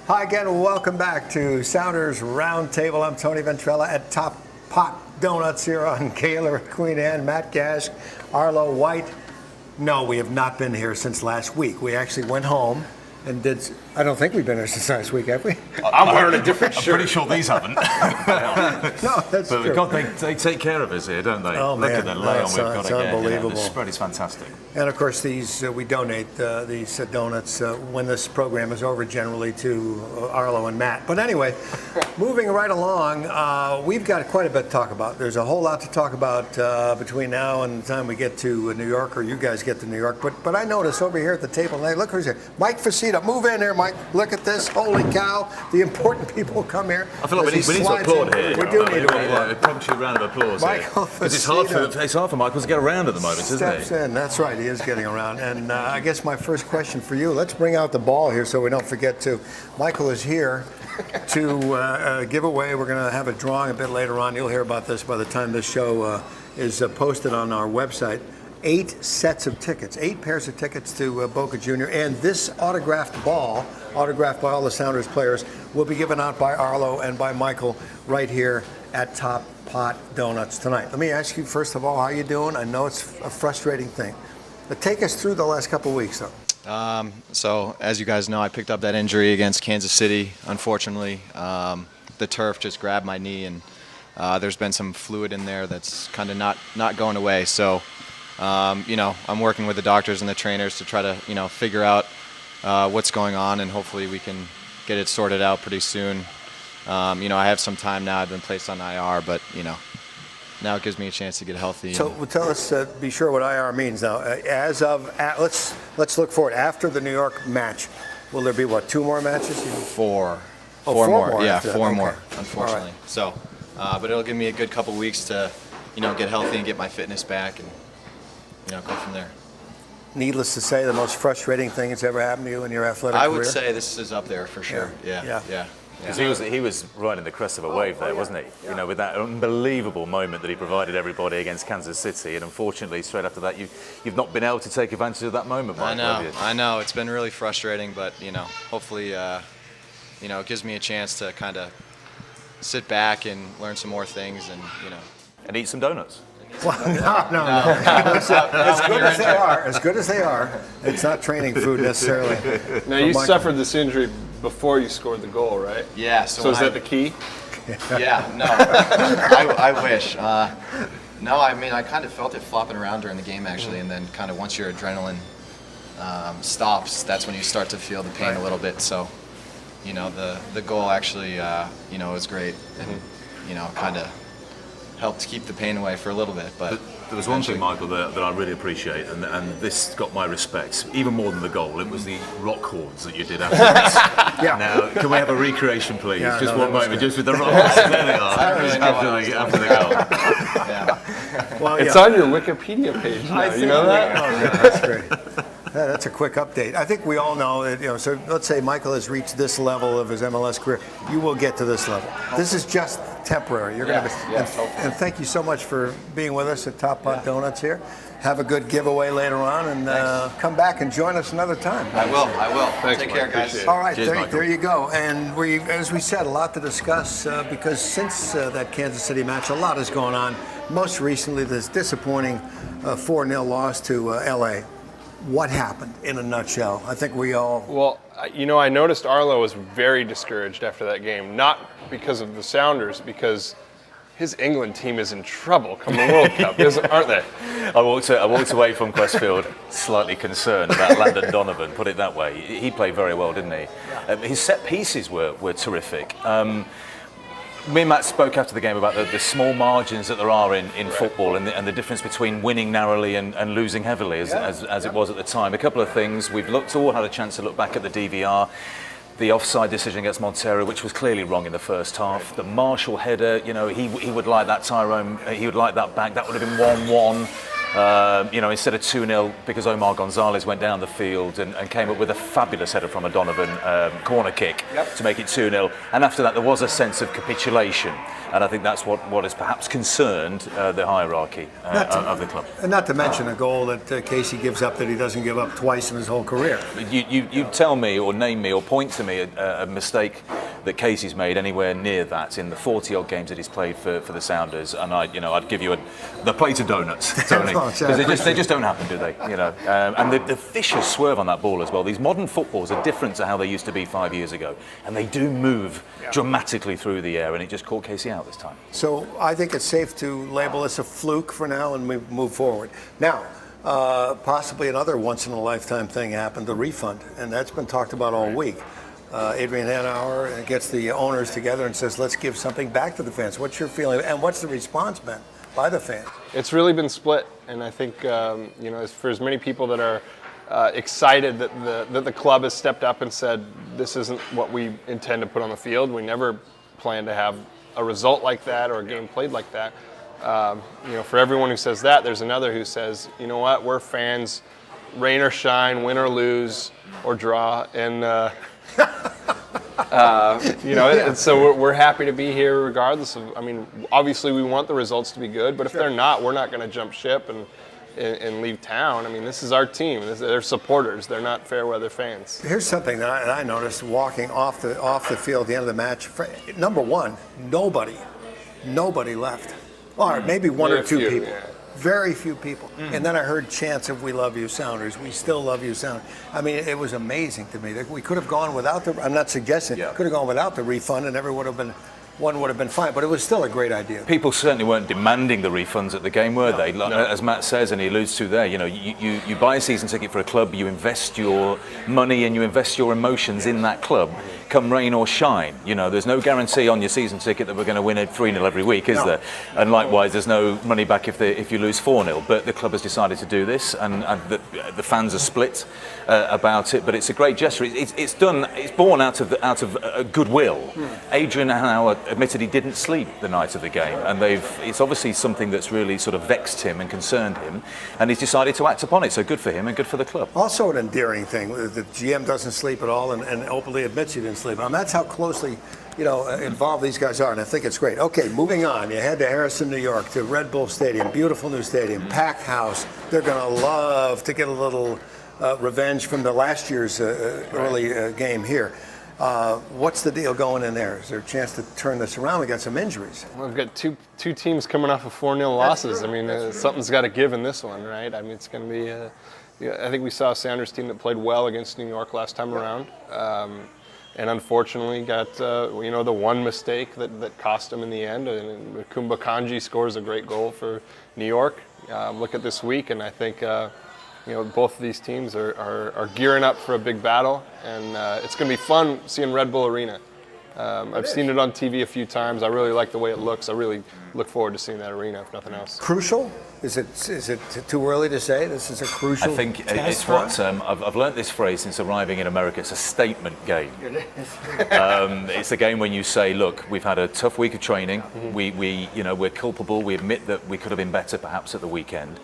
Hi again, welcome back to Sounders Roundtable. I'm Tony Ventrella at Top Pot Donuts here on Kayla, Queen Anne, Matt Gash, Arlo White. No, we have not been here since last week. We actually went home and did. I don't think we've been here since last week, have we? I'm wearing a different shirt. I'm pretty sure these haven't. No, that's but true. They take care of us here, don't they? Oh, Look man. at the layout we've got It's again. unbelievable. The spread is fantastic. And of course, these we donate these donuts when this program is over, generally to Arlo and Matt. But anyway, moving right along, we've got quite a bit to talk about. There's a whole lot to talk about between now and the time we get to New York, or you guys get to New York. But I notice over here at the table tonight, look who's here. Mike Fucito. Move in here, Mike. Look at this. Holy cow. The important people come here. I feel like we need to applaud here. We do need to applaud. A punctual round of applause Michael here. Because it's hard for Michael to get around at the moment, isn't Steps in. That's right. He is getting around. And I guess my first question for you, let's bring out the ball here so we don't forget to. Michael is here to give away. We're going to have a drawing a bit later on. You'll hear about this by the time this show is posted on our website. 8 sets of tickets, 8 pairs of tickets to Boca Junior. And this autographed ball, autographed by all the Sounders players, will be given out by Arlo and by Michael right here at Top Pot Donuts tonight. Let me ask you, first of all, how you doing? I know it's a frustrating thing. But take us through the last couple of weeks, though. So, as you guys know, I picked up that injury against Kansas City, unfortunately. The turf just grabbed my knee, and there's been some fluid in there that's kind of not going away. So, I'm working with the doctors and the trainers to try to, figure out what's going on, and hopefully we can get it sorted out pretty soon. I have some time now. I've been placed on IR, but, now it gives me a chance to get healthy. So tell us, be sure what IR means now. Let's look forward. After the New York match, will there be, 2 more matches? 4. Oh, 4 4 more. Yeah, after that. 4 Okay. more, unfortunately. Right. So, but it'll give me a good couple weeks to, get healthy and get my fitness back and, go from there. Needless to say, the most frustrating thing that's ever happened to you in your athletic career? I would say this is up there for sure. Yeah. Because he was riding the crest of a wave there, wasn't he? Yeah. With that unbelievable moment that he provided everybody against Kansas City, and unfortunately, straight after that, you've not been able to take advantage of that moment, Michael, have you? I know. It's been really frustrating, but hopefully, it gives me a chance to kind of sit back and learn some more things, And eat some donuts. Well, no. As good as they are, it's not training food necessarily. Now, you suffered this injury before you scored the goal, right? Yeah. So is that the key? Yeah. No. I wish. No, I mean, I kind of felt it flopping around during the game, actually, and then kind of once your adrenaline stops, that's when you start to feel the pain a little bit. So, the goal actually, was great, and kind of helped keep the pain away for a little bit. But there was one thing, Michael, that I really appreciate, and this got my respect, even more than the goal. It was the rock horns that you did afterwards. Yeah. Now, can we have a recreation, please? Yeah, just no, one that was moment, good. just with the rock horns. There they are. After the goal. yeah. Well, It's on your Wikipedia page now. You know that? Oh, yeah, that's great. Yeah, that's a quick update. I think we all know that, so let's say Michael has reached this level of his MLS career. You will get to this level. This is just temporary. You're going to be, and thank you so much for being with us at Top Pot Donuts here. Have a good giveaway later on, and come back and join us another time. I will. Thanks, Take Mike. care, guys. Appreciate it. All right, Cheers, there you go. And as we said, a lot to discuss because since that Kansas City match, a lot has gone on. Most recently, this disappointing 4-0 loss to LA. What happened in a nutshell? I think we all... Well, I noticed Arlo was very discouraged after that game, not because of the Sounders, because his England team is in trouble come the World Cup, aren't they? I walked away from Questfield slightly concerned about Landon Donovan, put it that way. He played very well, didn't he? His set pieces were terrific. Me and Matt spoke after the game about the small margins that there are in football and the difference between winning narrowly and losing heavily as it was at the time. A couple of things. We've all had a chance to look back at the DVR. The offside decision against Montero, which was clearly wrong in the first half. The Marshall header, he would like that Tyrone, he would like that back. That would have been 1-1. Instead of 2-0 because Omar Gonzalez went down the field and came up with a fabulous header from a Donovan corner kick to make it 2-0. And after that, there was a sense of capitulation. And I think that's what has perhaps concerned the hierarchy of the club. And not to mention a goal that Casey gives up that he doesn't give up twice in his whole career. You tell me or name me or point to me a mistake that Casey's made anywhere near that in the 40-odd games that he's played for the Sounders, and I'd give you the plate of donuts, Tony, because they just don't happen, do they? And the vicious swerve on that ball as well. These modern footballs are different to how they used to be 5 years ago, and they do move dramatically through the air, and it just caught Casey out this time. So I think it's safe to label this a fluke for now and we move forward. Now, possibly another once-in-a-lifetime thing happened, the refund, and that's been talked about all week. Adrian Hanauer gets the owners together and says, let's give something back to the fans. What's your feeling, and what's the response been by the fans? It's really been split, and I think, for as many people that are excited that the club has stepped up and said, this isn't what we intend to put on the field. We never plan to have a result like that or a game played like that. For everyone who says that, there's another who says, you know what, we're fans, rain or shine, win or lose or draw, and and so we're happy to be here regardless of, obviously we want the results to be good, but if they're not, we're not going to jump ship and leave town. This is our team. They're supporters. They're not fair weather fans. Here's something that I noticed walking off the field at the end of the match. Number one, nobody left. Or maybe one or two people. Yeah. Very few people. And then I heard chants of "We love you, Sounders. We still love you, Sounders." It was amazing to me. We could have gone without I'm not suggesting, could have gone without the refund and one would have been fine, but it was still a great idea. People certainly weren't demanding the refunds at the game, were they? As Matt says, and he alludes to there, you buy a season ticket for a club, you invest your money and you invest your emotions in that club, come rain or shine. There's no guarantee on your season ticket that we're going to win it 3-0 every week, is there? And likewise, there's no money back if you lose 4-0. But the club has decided to do this, and the fans are split about it. But it's a great gesture. It's born out of goodwill. Adrian Hanauer admitted he didn't sleep the night of the game, and it's obviously something that's really sort of vexed him and concerned him, and he's decided to act upon it. So good for him and good for the club. Also an endearing thing, the GM doesn't sleep at all and openly admits he didn't sleep. That's how closely involved these guys are, and I think it's great. Okay, moving on. You head to Harrison, New York, to Red Bull Stadium, beautiful new stadium, packed house. They're going to love to get a little revenge from the last year's early game here. What's the deal going in there? Is there a chance to turn this around? We got some injuries. Well, we've got two teams coming off of 4-0 losses. Something's got to give in this one, right? It's going to be. I think we saw a Sounders team that played well against New York last time around, and unfortunately got the one mistake that cost them in the end. And Kumba Kanji scores a great goal for New York. Look at this week, and I think. Both of these teams are gearing up for a big battle, and it's going to be fun seeing Red Bull Arena. I've seen it on TV a few times. I really like the way it looks. I really look forward to seeing that arena, if nothing else. Crucial? Is it too early to say this is a crucial? I think it's what I've learnt this phrase since arriving in America. It's a statement game. It's a game when you say, look, we've had a tough week of training. We're culpable. We admit that we could have been better, perhaps at the weekend.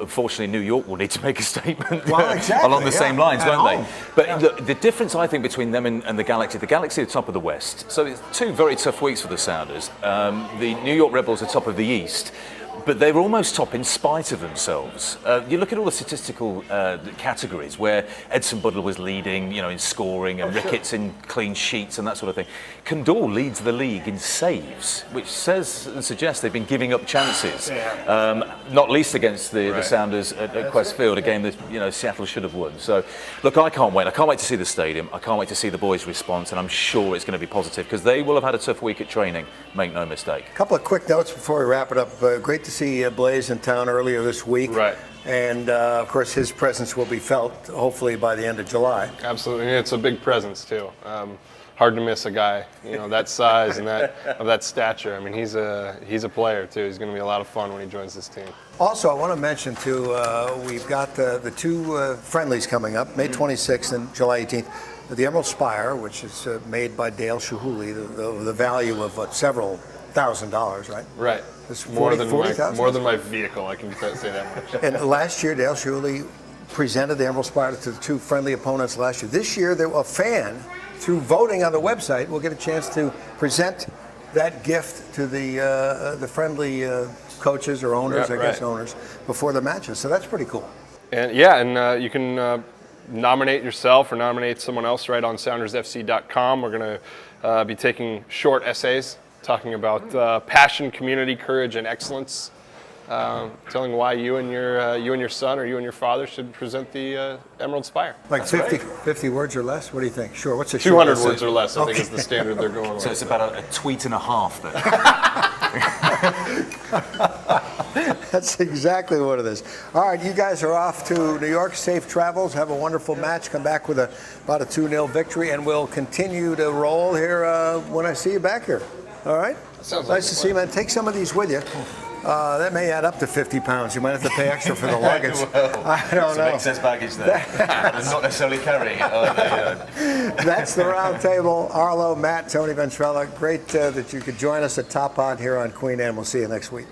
Unfortunately, New York will need to make a statement along the same lines, won't they? But the difference, I think, between them and the Galaxy are the top of the West. So it's two very tough weeks for the Sounders. The New York Red Bulls are top of the East. But they were almost top in spite of themselves. You look at all the statistical categories where Edson Buddle was leading, in scoring, and Ricketts in clean sheets and that sort of thing. Condor leads the league in saves, which says and suggests they've been giving up chances. Not least against the Sounders at Quest Field, a game that Seattle should have won. So, look, I can't wait. I can't wait to see the stadium. I can't wait to see the boys' response, and I'm sure it's going to be positive because they will have had a tough week at training. Make no mistake. A couple of quick notes before we wrap it up. Great to see Blaze in town earlier this week. Right. And, of course, his presence will be felt, hopefully, by the end of July. Absolutely. It's a big presence, too. Hard to miss a guy, that size and of that stature. He's a player, too. He's going to be a lot of fun when he joins this team. Also, I want to mention, too, we've got the two friendlies coming up, May 26th and July 18th. The Emerald Spire, which is made by Dale Chihuly, the value of several $1,000, right? Right. It's More than 40,000? more than my vehicle. I can say that much. And last year, Dale Shuley presented the Emerald Spire to the two friendly opponents last year. This year, a fan, through voting on the website, will get a chance to present that gift to the friendly coaches or owners, Yeah, I guess right. owners, before the matches. So that's pretty cool. And you can nominate yourself or nominate someone else right on SoundersFC.com. We're going to be taking short essays talking about passion, community, courage, and excellence. Telling why you and your son or you and your father should present the Emerald Spire. Like 50 words or less? What do you think? Sure. What's a short 200 essay? words or less, I think, is the standard they're going with. So it's about a tweet and a half then. That's exactly what it is. All right, you guys are off to New York. Safe travels. Have a wonderful match. Come back with about a 2-0 victory, and we'll continue to roll here when I see you back here. All right? Sounds like nice to see you, man. Take some of these with you. That may add up to 50 pounds. You might have to pay extra for the luggage. I don't Some know. excess baggage there. They're not necessarily carrying it, are they? That's the round table. Arlo, Matt, Tony Ventrella. Great that you could join us at Top On here on Queen Anne. We'll see you next week.